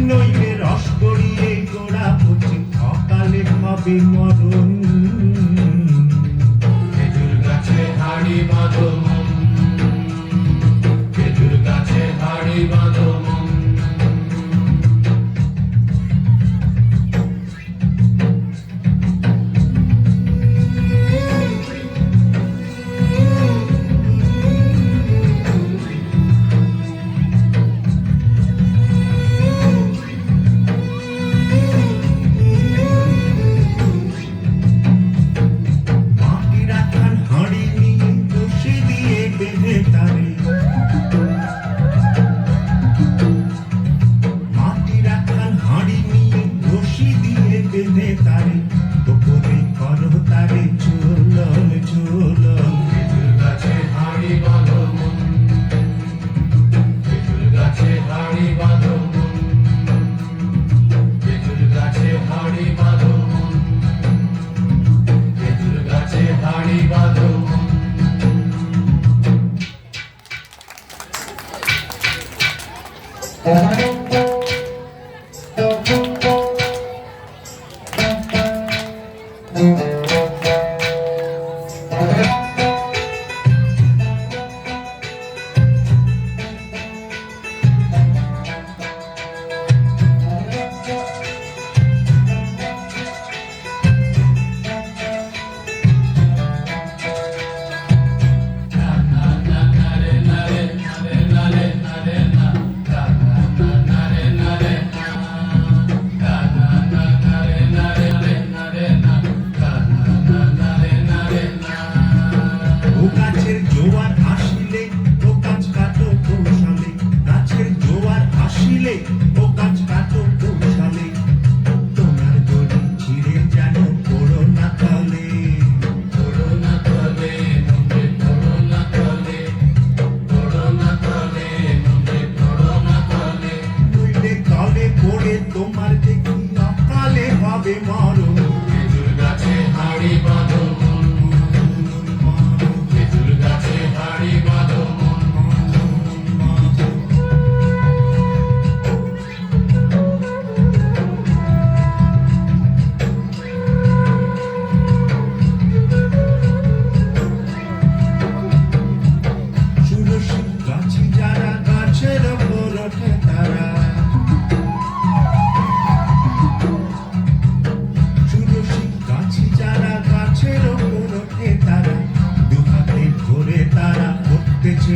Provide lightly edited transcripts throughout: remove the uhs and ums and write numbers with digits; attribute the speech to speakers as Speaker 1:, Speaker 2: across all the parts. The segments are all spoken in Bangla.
Speaker 1: নইলে রস গড়িয়ে গোড়া পচে অকালে হবে মরণ।
Speaker 2: খেজুর গাছে হাড়ি বাঁধো মন, খেজুর গাছে হাড়ি বাঁধো মন।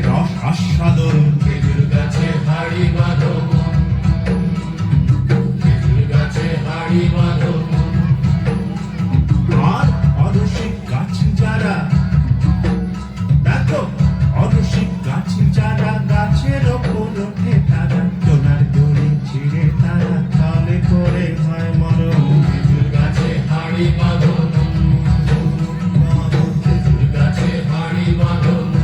Speaker 1: রস আস্বাদন।
Speaker 2: খেজুর গাছে হাড়ি বাঁধো মন, খেজুর গাছে হাড়ি বাঁধো মন।
Speaker 1: আর অরসিক গাছি যারা, দেখো অরসিক গাছি যারা গাছের ওপর ওঠে তারা সোনার দড়ি ছিঁড়ে তারা তলে পড়ে হয় মরণ।
Speaker 2: খেজুর গাছে হাড়ি বাঁধো মন, খেজুর গাছে হাড়ি বাঁধো মন।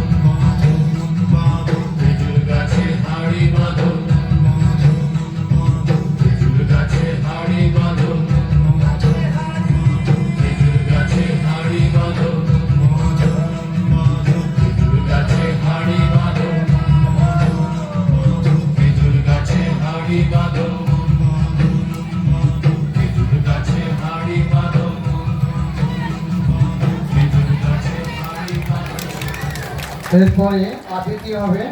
Speaker 3: এরপরে আবৃত্তি হবে